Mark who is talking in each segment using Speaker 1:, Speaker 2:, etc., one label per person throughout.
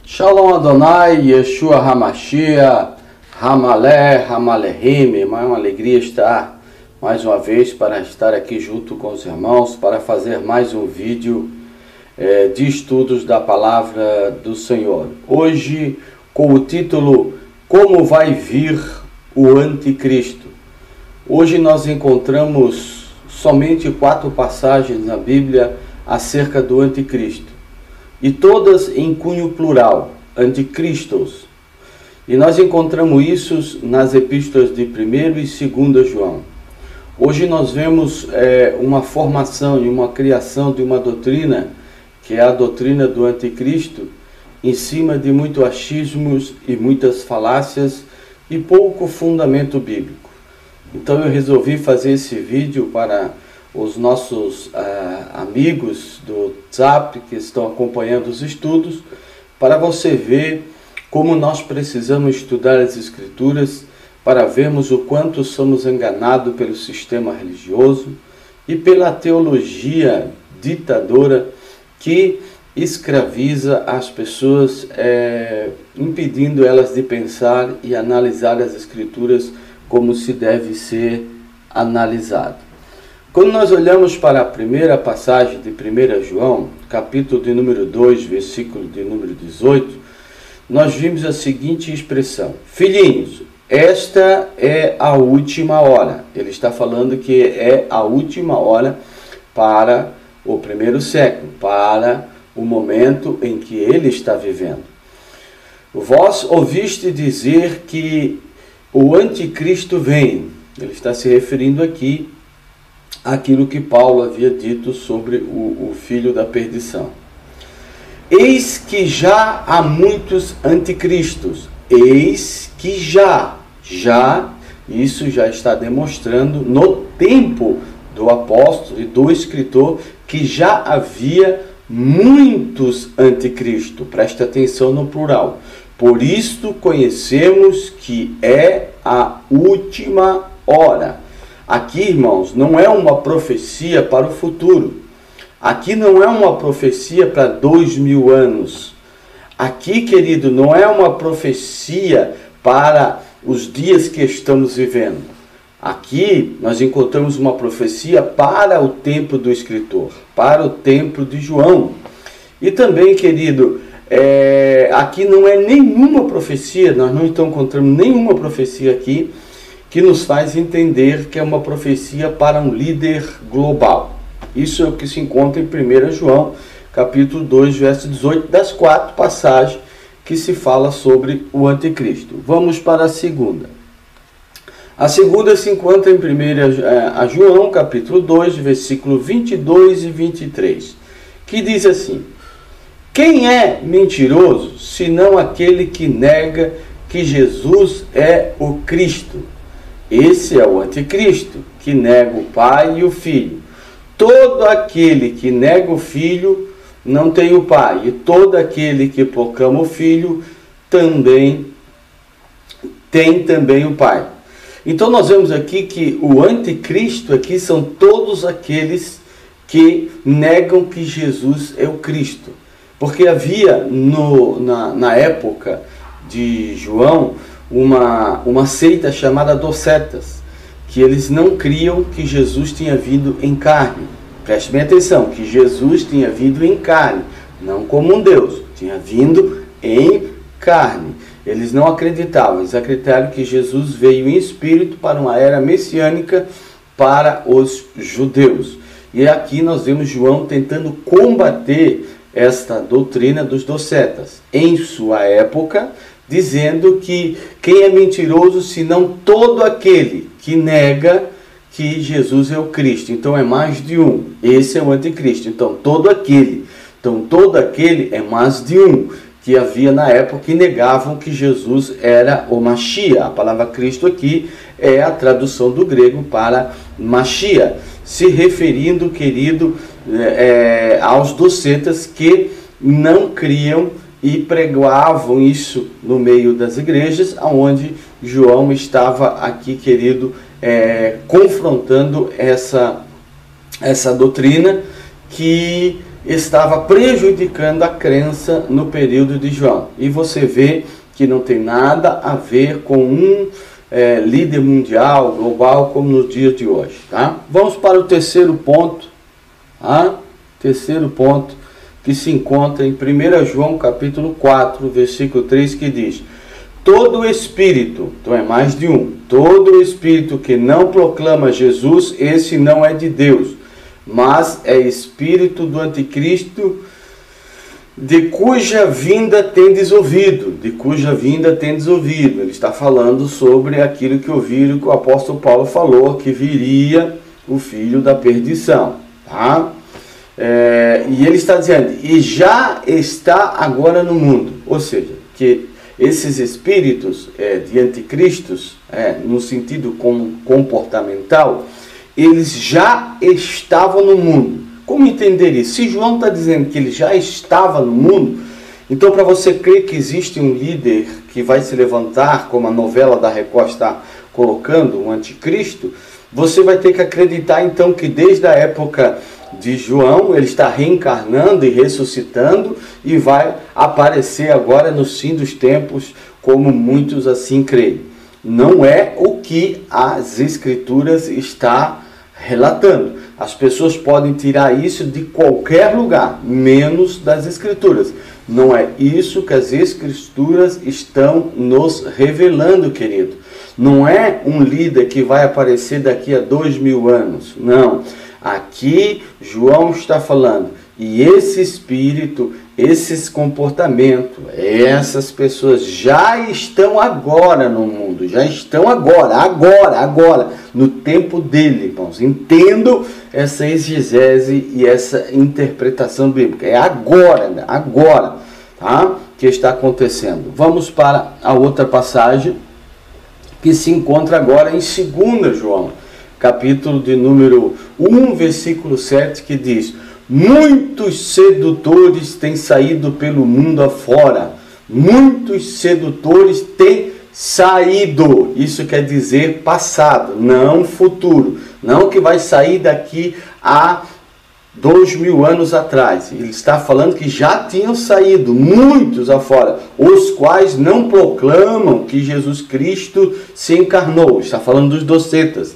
Speaker 1: Shalom Adonai, Yeshua HaMashiach, Hamalé, Hamalehim. É uma alegria estar mais uma vez para estar aqui junto com os irmãos para fazer mais um vídeo de estudos da palavra do Senhor. Hoje com o título Como vai vir o Anticristo? Hoje nós encontramos somente 4 passagens na Bíblia acerca do Anticristo. E todas em cunho plural, anticristos. E nós encontramos isso nas epístolas de 1º e 2º João. Hoje nós vemos uma formação e uma criação de uma doutrina, que é a doutrina do anticristo, em cima de muitos achismos e muitas falácias e pouco fundamento bíblico. Então eu resolvi fazer esse vídeo para os nossos amigos do WhatsApp que estão acompanhando os estudos, para você ver como nós precisamos estudar as Escrituras para vermos o quanto somos enganados pelo sistema religioso e pela teologia ditadora que escraviza as pessoas, impedindo elas de pensar e analisar as Escrituras como se deve ser analisado. Quando nós olhamos para a primeira passagem de 1 João, capítulo de número 2, versículo de número 18, nós vimos a seguinte expressão: filhinhos, esta é a última hora. Ele está falando que é a última hora para o primeiro século, para o momento em que ele está vivendo. Vós ouviste dizer que o anticristo vem. Ele está se referindo aqui aquilo que Paulo havia dito sobre o filho da perdição. Eis que já há muitos anticristos. Eis que já, isso já está demonstrando no tempo do apóstolo e do escritor que já havia muitos anticristos. Preste atenção no plural. Por isto conhecemos que é a última hora. Aqui, irmãos, não é uma profecia para o futuro. Aqui não é uma profecia para 2000 anos. Aqui, querido, não é uma profecia para os dias que estamos vivendo. Aqui nós encontramos uma profecia para o tempo do escritor, para o tempo de João. E também, querido, aqui não é nenhuma profecia, nós não estamos encontrando nenhuma profecia aqui que nos faz entender que é uma profecia para um líder global. Isso é o que se encontra em 1 João, capítulo 2, verso 18, das 4 passagens que se fala sobre o anticristo. Vamos para a segunda. A segunda se encontra em 1 João, capítulo 2, versículo 22 e 23, que diz assim: quem é mentiroso, senão aquele que nega que Jesus é o Cristo? Esse é o anticristo, que nega o Pai e o Filho. Todo aquele que nega o Filho não tem o Pai, e todo aquele que proclama o Filho também tem o Pai. Então nós vemos aqui que o anticristo aqui são todos aqueles que negam que Jesus é o Cristo. Porque havia na época de João uma seita chamada docetas, que eles não criam que Jesus tinha vindo em carne. Preste bem atenção, que Jesus tinha vindo em carne, não como um Deus, tinha vindo em carne. Eles não acreditavam, eles acreditaram que Jesus veio em espírito para uma era messiânica para os judeus. E aqui nós vemos João tentando combater esta doutrina dos docetas em sua época, dizendo que quem é mentiroso, senão todo aquele que nega que Jesus é o Cristo. Então é mais de um. Esse é o anticristo. Então todo aquele é mais de um que havia na época que negavam que Jesus era o Mashiach. A palavra Cristo aqui é a tradução do grego para Mashiach, se referindo, querido, aos docetas que não criam e pregavam isso no meio das igrejas, onde João estava aqui, querido, confrontando essa doutrina que estava prejudicando a crença no período de João. E você vê que não tem nada a ver com um líder mundial, global, como nos dias de hoje. Tá? Vamos para o terceiro ponto. Tá? Terceiro ponto que se encontra em 1 João capítulo 4, versículo 3, que diz: todo espírito, então é mais de um, todo espírito que não proclama Jesus, esse não é de Deus, mas é espírito do anticristo, de cuja vinda tendes ouvido, de cuja vinda tendes ouvido. Ele está falando sobre aquilo que ouviram, que o apóstolo Paulo falou, que viria o filho da perdição, tá? E ele está dizendo, e já está agora no mundo, ou seja, que esses espíritos de anticristos, no sentido comportamental, eles já estavam no mundo. Como entender isso? Se João está dizendo que ele já estava no mundo, então para você crer que existe um líder que vai se levantar, como a novela da Record está colocando, um anticristo, você vai ter que acreditar então que desde a época de João, ele está reencarnando e ressuscitando e vai aparecer agora no fim dos tempos, como muitos assim creem. Não é o que as Escrituras estão relatando. As pessoas podem tirar isso de qualquer lugar, menos das Escrituras. Não é isso que as Escrituras estão nos revelando, querido. Não é um líder que vai aparecer daqui a 2000 anos. Não. Aqui João está falando, e esse espírito, esses comportamentos, essas pessoas já estão agora no mundo, já estão agora, no tempo dele, irmãos. Entendo essa exegese e essa interpretação bíblica. É agora, tá? Que está acontecendo. Vamos para a outra passagem que se encontra agora em 2 João. Capítulo de número 1, versículo 7, que diz: muitos sedutores têm saído pelo mundo afora. Muitos sedutores têm saído. Isso quer dizer passado, não futuro. Não que vai sair daqui a 2000 anos atrás. Ele está falando que já tinham saído muitos afora, os quais não proclamam que Jesus Cristo se encarnou. Está falando dos docetas.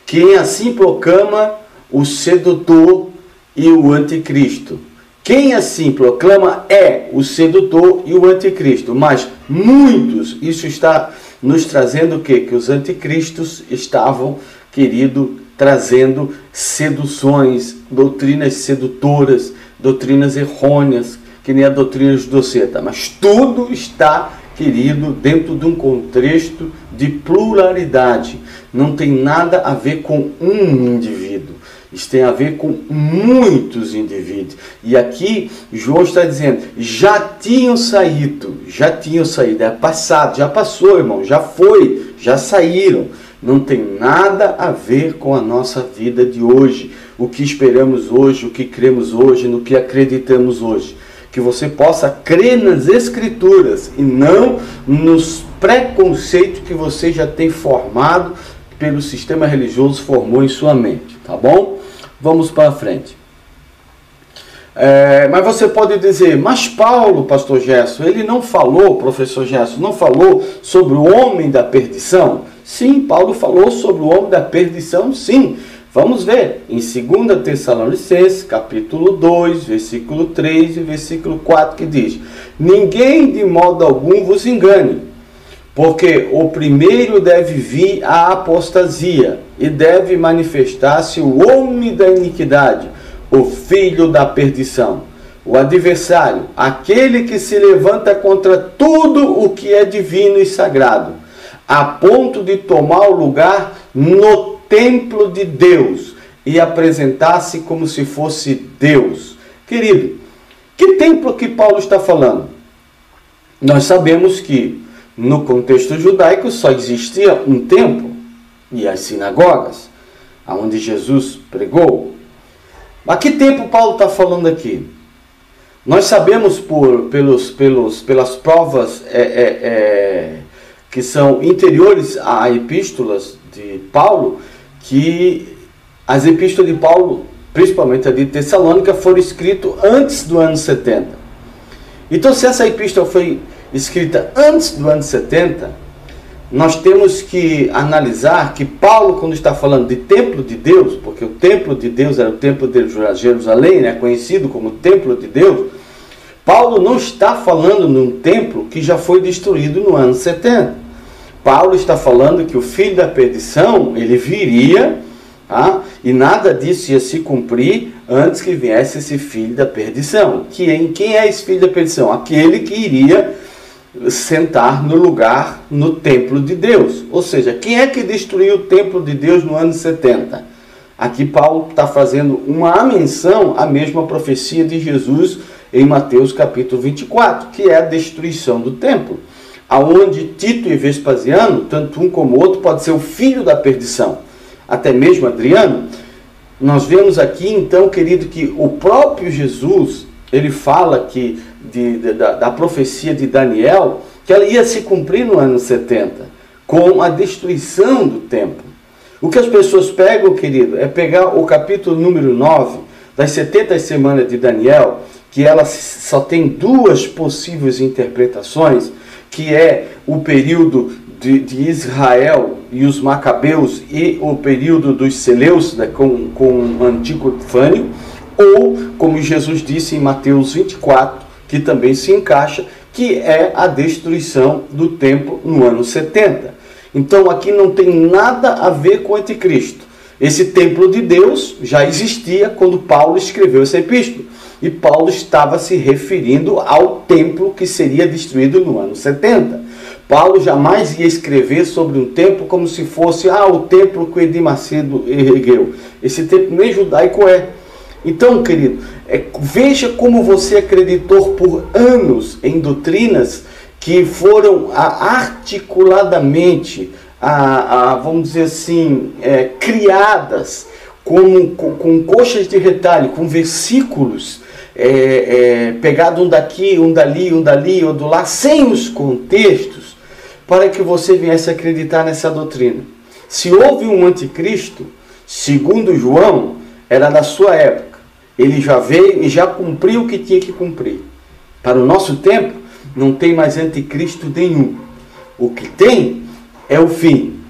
Speaker 1: Quem assim proclama o sedutor e o anticristo. Quem assim proclama é o sedutor e o anticristo. Mas muitos, isso está nos trazendo o quê? Que os anticristos estavam, querido, trazendo seduções, doutrinas sedutoras, doutrinas errôneas, que nem a doutrina de doceta. Mas tudo está, querido, dentro de um contexto de pluralidade. Não tem nada a ver com um indivíduo. Isso tem a ver com muitos indivíduos. E aqui João está dizendo, já tinham saído, é passado, já passou, irmão, já foi, já saíram. Não tem nada a ver com a nossa vida de hoje, o que esperamos hoje, o que cremos hoje, no que acreditamos hoje. Que você possa crer nas Escrituras e não nos preconceitos que você já tem formado pelo sistema religioso, formou em sua mente, tá bom? Vamos para frente. Mas você pode dizer, mas Paulo, pastor Gerson, ele não falou, professor Gerson, não falou sobre o homem da perdição? Sim, Paulo falou sobre o homem da perdição, sim. Vamos ver em 2 Tessalonicenses, capítulo 2, versículo 3 e versículo 4, que diz: ninguém de modo algum vos engane, porque o primeiro deve vir a apostasia, e deve manifestar-se o homem da iniquidade, o filho da perdição, o adversário, aquele que se levanta contra tudo o que é divino e sagrado, a ponto de tomar o lugar no templo de Deus e apresentar-se como se fosse Deus. Querido, que templo que Paulo está falando? Nós sabemos que no contexto judaico só existia um templo e as sinagogas, onde Jesus pregou. Mas que templo Paulo está falando aqui? Nós sabemos pelas provas que são interiores a epístolas de Paulo, que as epístolas de Paulo principalmente a de Tessalônica, foram escritos antes do ano 70. Então, se essa epístola foi escrita antes do ano 70, nós temos que analisar que Paulo, quando está falando de templo de Deus, porque o templo de Deus era o templo de Jerusalém, né, conhecido como templo de Deus, Paulo não está falando num templo que já foi destruído no ano 70. Paulo está falando que o filho da perdição, ele viria, e nada disso ia se cumprir antes que viesse esse filho da perdição. Quem é esse filho da perdição? Aquele que iria sentar no lugar no templo de Deus. Ou seja, quem é que destruiu o templo de Deus no ano 70? Aqui Paulo está fazendo uma menção à mesma profecia de Jesus em Mateus capítulo 24, que é a destruição do templo, aonde Tito e Vespasiano, tanto um como o outro, pode ser o filho da perdição, até mesmo Adriano. Nós vemos aqui então, querido, que o próprio Jesus, ele fala que da profecia de Daniel, que ela ia se cumprir no ano 70, com a destruição do templo. O que as pessoas pegam, querido, é pegar o capítulo número 9, das 70 semanas de Daniel, que ela só tem duas possíveis interpretações, que é o período de Israel e os Macabeus e o período dos Seleus, né, com Antíoco, ou, como Jesus disse em Mateus 24, que também se encaixa, que é a destruição do templo no ano 70. Então aqui não tem nada a ver com o anticristo. Esse templo de Deus já existia quando Paulo escreveu essa epístola. E Paulo estava se referindo ao templo que seria destruído no ano 70. Paulo jamais ia escrever sobre um templo como se fosse o templo que o Edir Macedo ergueu. Esse templo nem judaico é. Então, querido, veja como você acreditou por anos em doutrinas que foram articuladamente, vamos dizer assim, criadas com coxas de retalho, com versículos pegados um daqui, um dali, um do lá, sem os contextos, para que você viesse acreditar nessa doutrina. Se houve um anticristo, segundo João, era da sua época. Ele já veio e já cumpriu o que tinha que cumprir. Para o nosso tempo, não tem mais anticristo nenhum. O que tem é o fim.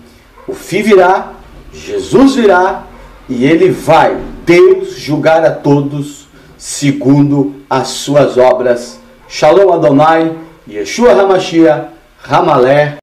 Speaker 1: O fim virá, Jesus virá, e ele vai, Deus, julgar a todos segundo as suas obras. Shalom Adonai, Yeshua HaMashiach, Hamalé.